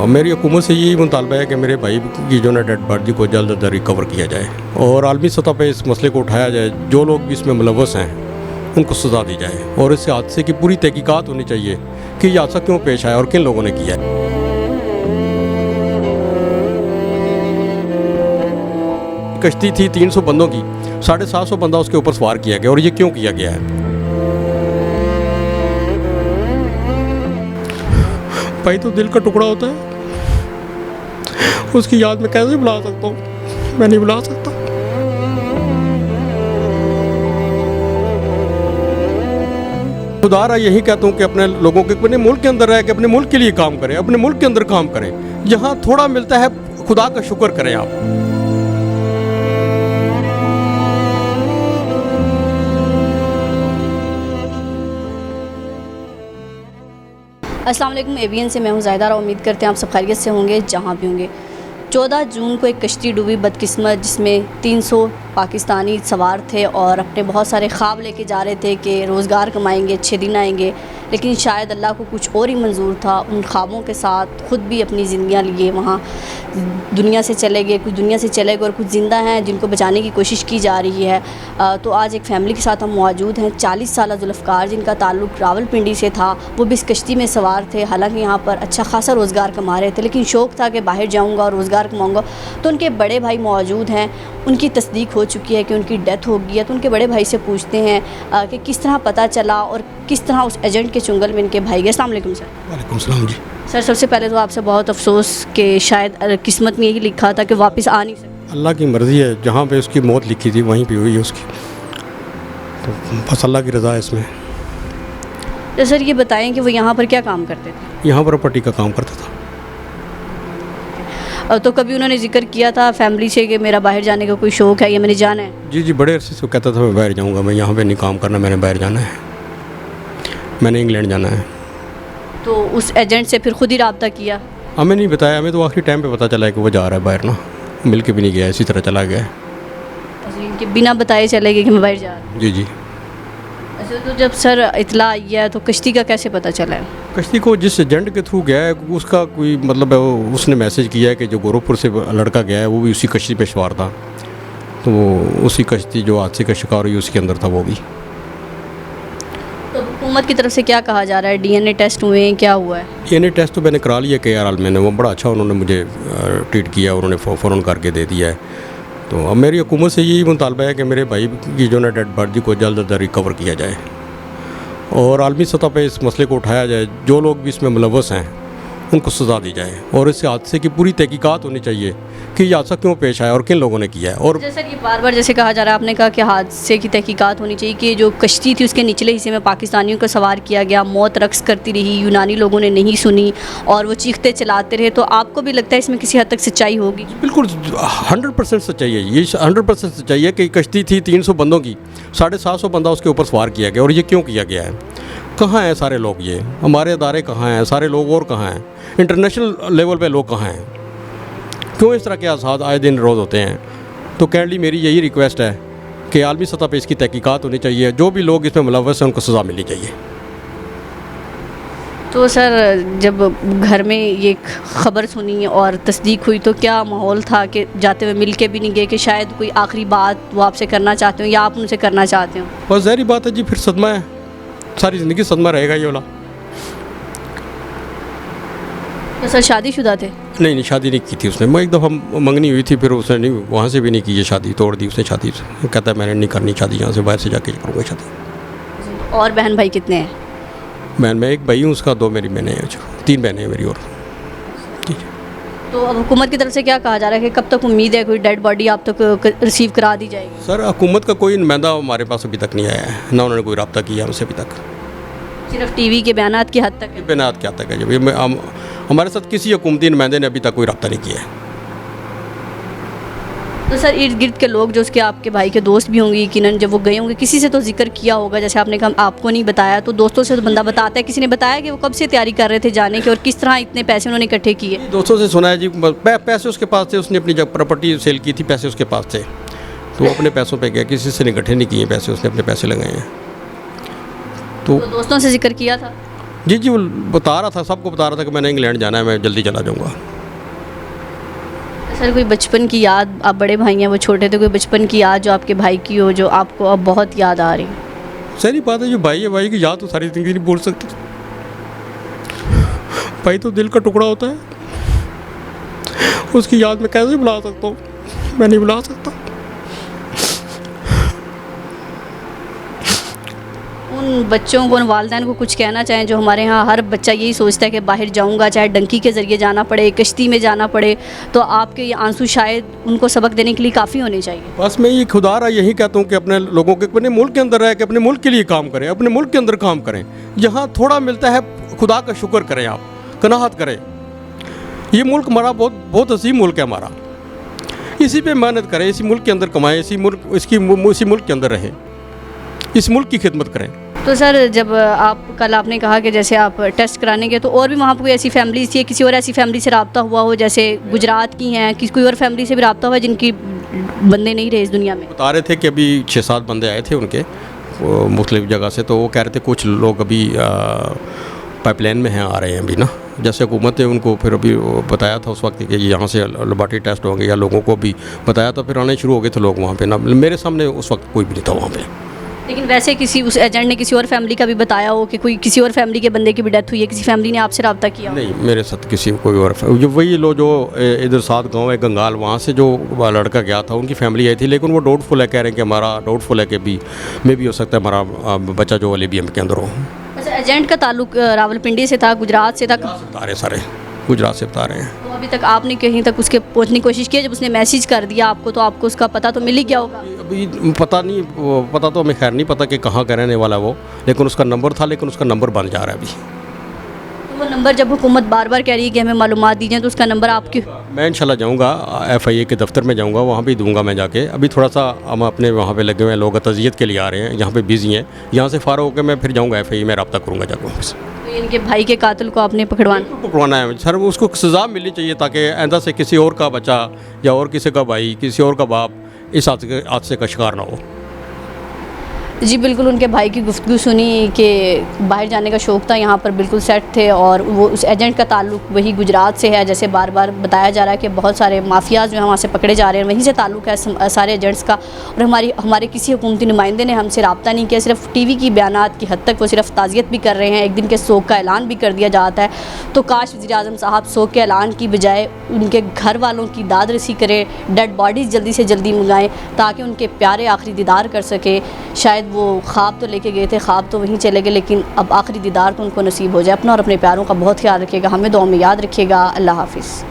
मेरी हुकूमत से यही मुतालबा है कि मेरे भाई की जो ना डेड बॉडी को जल्द अज जल्द रिकवर किया जाए और आलमी सतह पर इस मसले को उठाया जाए। जो लोग भी इसमें मुलव्वस हैं उनको सज़ा दी जाए और इस हादसे की पूरी तहकीकात होनी चाहिए कि यह हादसा क्यों पेश आया और किन लोगों ने किया है। कश्ती थी 300 बंदों की, 750 बंदा उसके ऊपर सवार किया गया और ये क्यों किया गया है? भाई तो दिल का टुकड़ा होता है, उसकी याद में कैसे बुला सकता हूँ? मैं नहीं बुला सकता। खुदारा यही कहता हूँ कि अपने लोगों के अपने मुल्क के अंदर रह के अपने मुल्क के लिए काम करें, अपने मुल्क के अंदर काम करें। जहाँ थोड़ा मिलता है खुदा का शुक्र करें आप। अस्सलाम वालेकुम, एबीएन से मैं हूँ ज़ाहिदा। उम्मीद करते हैं आप सब खैरियत से होंगे जहाँ भी होंगे। 14 जून को एक कश्ती डूबी बदकिस्मत, जिसमें 300 पाकिस्तानी सवार थे और अपने बहुत सारे ख्वाब लेके जा रहे थे कि रोज़गार कमाएंगे, अच्छे दिन आएंगे, लेकिन शायद अल्लाह को कुछ और ही मंजूर था। उन ख्वाबों के साथ ख़ुद भी अपनी ज़िंदगियाँ लिए वहाँ दुनिया से चले गए। कुछ दुनिया से चले गए और कुछ ज़िंदा हैं जिनको बचाने की कोशिश की जा रही है। तो आज एक फ़ैमिली के साथ हम मौजूद हैं। 40 साल जुल्फ़कार जिनका ताल्लुक़ रावलपिंडी से था, वो भी इस कश्ती में सवार थे। हालांकि यहाँ पर अच्छा खासा रोज़गार कमा रहे थे, लेकिन शौक़ था कि बाहर जाऊँगा और रोज़गार कमाऊँगा। तो उनके बड़े भाई मौजूद हैं, उनकी तस्दीक हो चुकी है कि उनकी डेथ हो गई है। तो उनके बड़े भाई से पूछते हैं कि किस तरह पता चला और किस तरह उस एजेंट के चुंगल में इनके भाई गए। अस्सलाम वालेकुम सर। वालेकुम सलाम जी। सर, सबसे पहले तो आपसे बहुत अफसोस कि शायद किस्मत में यही लिखा था कि वापस आ नहीं सकते। अल्लाह की मर्ज़ी है, जहाँ पे उसकी मौत लिखी थी वहीं पे हुई है उसकी, तो बस अल्लाह की रज़ा है इसमें। तो सर ये बताएं कि वो यहाँ पर क्या काम करते थे? यहाँ पर पट्टी का काम करता था। तो कभी उन्होंने जिक्र किया था फैमिली से कि मेरा बाहर जाने का कोई शौक़ है या मैंने जाना है? जी जी, बड़े अरसे से कहता था मैं बाहर जाऊँगा, मैं यहाँ पे नहीं काम करना, मैंने बाहर जाना है, मैंने इंग्लैंड जाना है। तो उस एजेंट से फिर खुद ही रब्ता किया? हमें नहीं बताया, हमें तो आखिरी टाइम पे पता चला है कि वो जा रहा है बाहर ना, मिल के भी नहीं गया, इसी तरह चला गया है। अच्छा, इनके बिना बताए चले गए कि मैं बाहर जा रहा हूँ? जी जी। अच्छा, तो जब सर इतला आई है तो कश्ती का कैसे पता चला है? कश्ती को जिस एजेंट के थ्रू गया है उसका कोई मतलब है, उसने मैसेज किया है कि जो गोरखपुर से लड़का गया है वो भी उसी कश्ती पे सवार था, तो उसी कश्ती जो हादसे का शिकार हुई उसके अंदर था वो भी। तो हुकूमत की तरफ से क्या कहा जा रहा है? डीएनए टेस्ट हुए हैं, क्या हुआ है? डीएनए टेस्ट तो मैंने करा लिया KR मैंने, वो बड़ा अच्छा उन्होंने मुझे ट्रीट किया, उन्होंने फ़ौरन करके दे दिया है। तो अब मेरी हुकूमत से यही मुतालबा है कि मेरे भाई की जो ना डेड बॉडी को जल्द अज जल्द रिकवर किया जाए और आलमी सतह पर इस मसले को उठाया जाए। जो लोग भी इसमें मुलव्वस हैं उनको सज़ा दी जाए और इस हादसे की पूरी तहकीकात होनी चाहिए कि यह हादसा क्यों पेश आया और किन लोगों ने किया है। और जैसे ये बार बार जैसे कहा जा रहा है, आपने कहा कि हादसे की तहकीकात होनी चाहिए कि जो कश्ती थी उसके निचले हिस्से में पाकिस्तानियों को सवार किया गया, मौत रक्स करती रही, यूनानी लोगों ने नहीं सुनी और वो चीखते चलाते रहे। तो आपको भी लगता है इसमें किसी हद तक सच्चाई होगी? बिल्कुल 100% सच्चाई है, ये 100% सच्चाई है कि कश्ती थी 300 बंदों की, 750 बंदा उसके ऊपर सवार किया गया और ये क्यों किया गया है? कहाँ हैं सारे लोग? ये हमारे अदारे कहाँ हैं? सारे लोग और कहाँ हैं? इंटरनेशनल लेवल पे लोग कहाँ हैं? क्यों इस तरह के हादसात आए दिन रोज़ होते हैं? तो काइंडली मेरी यही रिक्वेस्ट है कि आलमी सतह पे इसकी तहकीकात होनी चाहिए। जो भी लोग इसमें मुलव्वस हैं उनको सज़ा मिलनी चाहिए। तो सर जब घर में ये ख़बर सुनी और तस्दीक हुई तो क्या माहौल था कि जाते हुए मिल के भी नहीं गए कि शायद कोई आखिरी बात वो आपसे करना चाहते हो या आप उनसे करना चाहते हो? बस ज़ाहिर बात है जी, फिर सदमा है, सारी ज़िंदगी सदमा रहेगा ये वाला। तो सर शादीशुदा थे? नहीं, शादी नहीं की थी उसने। मैं एक दफ़ा मंगनी हुई थी, फिर उसने नहीं, वहाँ से भी नहीं की, ये शादी तोड़ दी उसने शादी से। कहता है मैंने नहीं करनी शादी, यहाँ से बाहर से जाके करूँगा शादी। और बहन भाई कितने हैं? मैं एक भाई हूँ उसका, 2 मेरी बहनें हैं, 3 बहनें हैं मेरी और। ठीक है। तो अब हुकूमत की तरफ से क्या कहा जा रहा है कि कब तक उम्मीद है कोई डेड बॉडी आप तक रिसीव करा दी जाएगी? सर हुकूमत का कोई नुमाइंदा हमारे पास अभी तक नहीं आया है, ना उन्होंने कोई रब्ता किया हमसे अभी तक। सिर्फ टीवी के बयानात की हद तक है? बयानात क्या तक है जब हमारे साथ किसी हुकूमती नुमाइंदे ने अभी तक कोई रब्ता नहीं किया है। तो सर इर्द गिर्द के लोग जो उसके आपके भाई के दोस्त भी होंगे यकीनन, जब वो गए होंगे किसी से तो जिक्र किया होगा, जैसे आपने कहा आपको नहीं बताया, तो दोस्तों से तो बंदा बताता है। किसी ने बताया कि वो कब से तैयारी कर रहे थे जाने की और किस तरह इतने पैसे उन्होंने इकट्ठे किए? दोस्तों से सुना है जी, पैसे उसके पास थे, उसने अपनी जब प्रॉपर्टी सेल की थी, पैसे उसके पास थे, तो वो अपने पैसों पे गया, किसी से इकट्ठे नहीं किए पैसे, उसने अपने पैसे लगाए हैं। तो दोस्तों से जिक्र किया था? जी जी, वो बता रहा था, सबको बता रहा था कि मैंने इंग्लैंड जाना है, मैं जल्दी चला जाऊँगा। सर कोई बचपन की याद, आप बड़े भाई हैं वो छोटे थे, कोई बचपन की याद जो आपके भाई की हो जो आपको अब बहुत याद आ रही है? सही बात है, जो भाई है, भाई की याद तो सारी ज़िंदगी नहीं भूल सकते। भाई तो दिल का टुकड़ा होता है, उसकी याद मैं कैसे भुला सकता हूँ? मैं नहीं भुला सकता। उन बच्चों को, उन वालिदैन को कुछ कहना चाहें जो हमारे यहाँ हर बच्चा यही सोचता है कि बाहर जाऊँगा, चाहे डंकी के ज़रिए जाना पड़े, कश्ती में जाना पड़े, तो आपके ये आंसू शायद उनको सबक देने के लिए काफ़ी होने चाहिए। बस मैं ये खुदारा यही कहता हूँ कि अपने लोगों के, अपने मुल्क के अंदर रह के अपने मुल्क के लिए काम करें, अपने मुल्क के अंदर काम करें। जहाँ थोड़ा मिलता है खुदा का शुक्र करें, आप कनाहत करें। ये मुल्क हमारा बहुत अजीम मुल्क है हमारा, इसी पे मेहनत करें, इसी मुल्क के अंदर कमाएं, इसी मुल्क के अंदर रहें, इस मुल्क की खिदमत करें। तो सर जब आपने कहा कि जैसे आप टेस्ट कराने गए, तो और भी वहाँ पर कोई ऐसी फैमिली थी, किसी और ऐसी फैमिली से रब्ता हुआ हो, जैसे गुजरात की हैं, किसी कोई और फैमिली से भी रब्ता हुआ है जिनकी बंदे नहीं रहे इस दुनिया में? बता रहे थे कि अभी 6-7 बंदे आए थे उनके मुख्तलिफ जगह से, तो वो कह रहे थे कुछ लोग अभी पाइपलाइन में हैं, आ रहे हैं अभी ना। जैसे हुकूमत ने उनको फिर अभी बताया था उस वक्त कि यहाँ से लेबॉरेटरी टेस्ट होंगे, या लोगों को भी बताया था, फिर आने शुरू हो गए थे लोग वहाँ पे ना। मेरे सामने उस वक्त कोई भी नहीं था वहाँ पे। लेकिन वैसे किसी उस एजेंट ने किसी और फैमिली का भी बताया हो कि कोई किसी और फैमिली के बंदे की भी डेथ हुई है, किसी फैमिली ने आपसे रब्ता किया हो? नहीं, मेरे साथ किसी कोई और जो वही लोग जो इधर साथ गांव है गंगाल, वहाँ से जो लड़का गया था उनकी फैमिली आई थी, लेकिन वो डाउटफुल है, कह रहे हैं कि हमारा डाउटफुल है कि अभी मे भी हो सकता है हमारा बच्चा जो लीबिया के अंदर हो। अच्छा, एजेंट का ताल्लुक रावलपिंडी से था, गुजरात से था? बता रहे सारे गुजरात से बता रहे हैं। तो अभी तक आपने कहीं तक उसके पहुंचने की कोशिश की है? जब उसने मैसेज कर दिया आपको तो आपको उसका पता तो मिल ही गया होगा? अभी पता नहीं, पता तो हमें खैर नहीं पता कि कहाँ का रहने वाला वो, लेकिन उसका नंबर था, लेकिन उसका नंबर बन जा रहा है अभी। तो वो नंबर जब हुकूमत बार बार कह रही है कि हमें मालूमात दीजिए, तो उसका नंबर आपकी? मैं इंशाल्लाह जाऊंगा, FIA के दफ्तर में जाऊंगा, वहाँ भी दूंगा मैं जाके। अभी थोड़ा सा हम अपने वहाँ पे लगे हुए हैं, लोग तज़ियत के लिए आ रहे हैं, यहाँ पे बिजी हैं। यहाँ से फारा होकर मैं फिर जाऊँगा FIA में रब्ता करूँगा जाकर वहाँ से। तो इनके भाई के कातिल को आपने पकड़वाना है सर, उसको सज़ा मिलनी चाहिए ताकि आइंदा से किसी और का बच्चा या और किसी का भाई, किसी और का बाप इस हादसे का शिकार ना हो। जी बिल्कुल, उनके भाई की गुफ्तगू सुनी कि बाहर जाने का शौक़ था, यहाँ पर बिल्कुल सेट थे, और वो उस एजेंट का ताल्लुक वही गुजरात से है, जैसे बार बार बताया जा रहा है कि बहुत सारे माफियाज़ जो हैं वहाँ से पकड़े जा रहे हैं, वहीं से ताल्लुक है सारे एजेंट्स का। और हमारे किसी हुकूमती नुमाइंदे ने हमसे रब्ता नहीं किया, सिर्फ TV की बयानात की हद तक वो सिर्फ ताज़ियत भी कर रहे हैं, एक दिन के सोग का ऐलान भी कर दिया जाता है। तो काश वज़ीर-ए-आज़म साहब सोग के ऐलान की बजाय उनके घर वालों की दाद रसी करें, डेड बॉडीज़ जल्दी से जल्दी मंगाएँ ताकि उनके प्यारे आखिरी दीदार कर सके। शायद वो ख्वाब तो लेके गए थे, ख्वाब तो वहीं चले गए, लेकिन अब आखिरी दीदार तो उनको नसीब हो जाए। अपना और अपने प्यारों का बहुत ख्याल रखिएगा, हमें दुआ में याद रखिएगा। अल्लाह हाफ़िज़।